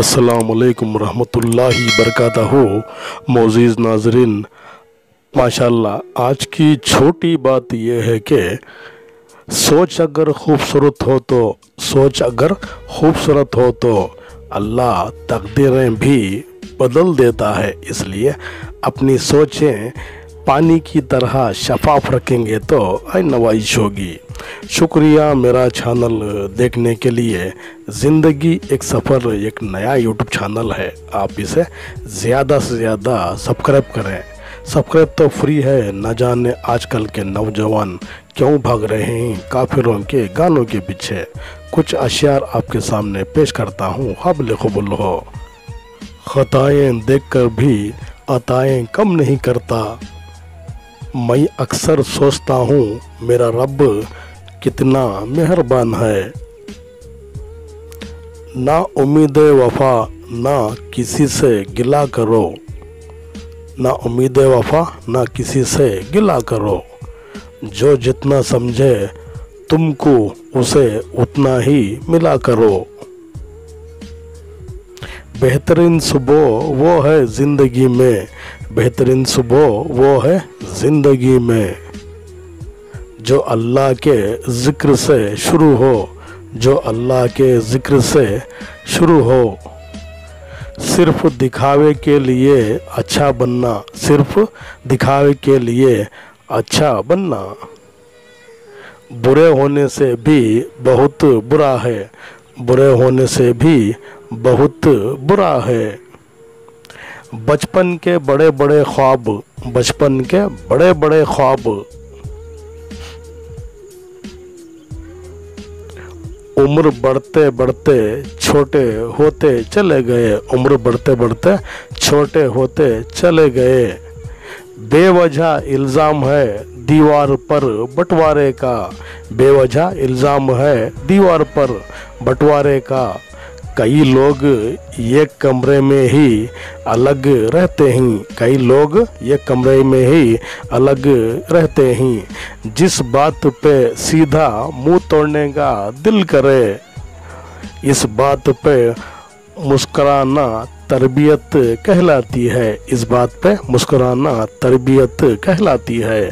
अस्सलामुअलैकुम रहमतुल्लाहि बरकातहू। मोअज़्ज़िज़ नाज़रीन, माशाअल्लाह आज की छोटी बात यह है कि सोच अगर खूबसूरत हो तो अल्लाह तकदीरें भी बदल देता है। इसलिए अपनी सोचें पानी की तरह शफाफ रखेंगे तो नवाइश होगी। शुक्रिया मेरा चैनल देखने के लिए। ज़िंदगी एक सफ़र एक नया यूट्यूब चैनल है, आप इसे ज़्यादा से ज़्यादा सब्सक्राइब करें। सब्सक्राइब तो फ्री है, न जाने आजकल के नौजवान क्यों भाग रहे हैं काफिरों के गानों के पीछे। कुछ अशियार आपके सामने पेश करता हूँ, काबिल क़बूल हो। ख़ताएं देखकर भी अताएं कम नहीं करता, मैं अक्सर सोचता हूँ मेरा रब कितना मेहरबान है। ना उम्मीद वफ़ा ना किसी से गिला करो, ना उम्मीद वफ़ा ना किसी से गिला करो। जो जितना समझे तुमको उसे उतना ही मिला करो। बेहतरीन सुबह वो है ज़िंदगी में, बेहतरीन सुबह वो है ज़िंदगी में, जो अल्लाह के ज़िक्र से शुरू हो, जो अल्लाह के ज़िक्र से शुरू हो। सिर्फ दिखावे के लिए अच्छा बनना, सिर्फ दिखावे के लिए अच्छा बनना बुरे होने से भी बहुत बुरा है, बुरे होने से भी बहुत बुरा है। बचपन के बड़े बड़े ख्वाब, बचपन के बड़े बड़े ख्वाब उम्र बढ़ते बढ़ते छोटे होते चले गए, उम्र बढ़ते बढ़ते छोटे होते चले गए। बेवजह इल्ज़ाम है दीवार पर बंटवारे का, बेवजह इल्ज़ाम है दीवार पर बंटवारे का। कई लोग एक कमरे में ही अलग रहते हैं, कई लोग एक कमरे में ही अलग रहते हैं। जिस बात पे सीधा मुंह तोड़ने का दिल करे, इस बात पे मुस्कुराना तरबियत कहलाती है, इस बात पे मुस्कुराना तरबियत कहलाती है।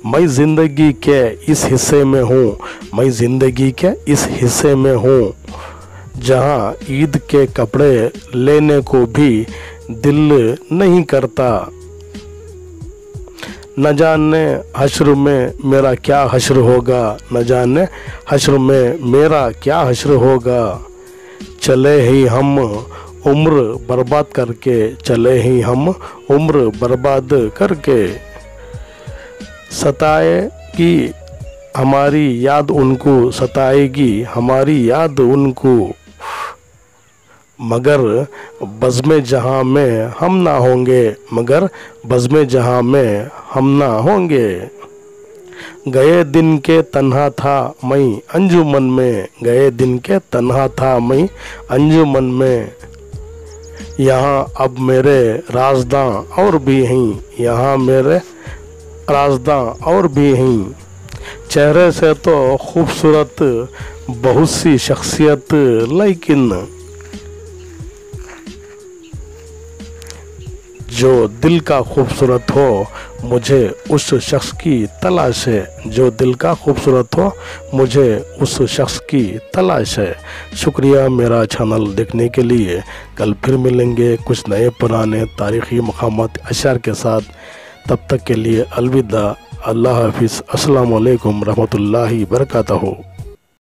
मैं ज़िंदगी के इस हिस्से में हूँ, मैं ज़िंदगी के इस हिस्से में हूँ जहाँ ईद के कपड़े लेने को भी दिल नहीं करता। न जाने हश्र में मेरा क्या हश्र होगा, न जाने हश्र में मेरा क्या हश्र होगा। चले ही हम उम्र बर्बाद करके, चले ही हम उम्र बर्बाद करके। सताएगी हमारी याद उनको, सताएगी हमारी याद उनको, मगर बज़्म जहाँ में हम ना होंगे, मगर बज़्म जहाँ में हम ना होंगे। गए दिन के तन्हा था मैं अंजुमन में, गए दिन के तन्हा था मैं अंजुमन में। यहाँ अब मेरे राज़दां और भी हैं, यहाँ मेरे राज़दां और भी हैं। चेहरे से तो खूबसूरत बहुत सी शख्सियत, लेकिन जो दिल का खूबसूरत हो मुझे उस शख्स की तलाश है, जो दिल का खूबसूरत हो मुझे उस शख्स की तलाश है। शुक्रिया मेरा चैनल देखने के लिए। कल फिर मिलेंगे कुछ नए पुराने तारीख़ी मक़ामात अशार के साथ। तब तक के लिए अलविदा, अल्लाह हाफिज़, अस्सलामु अलैकुम रहमतुल्लाहि बरकातहू।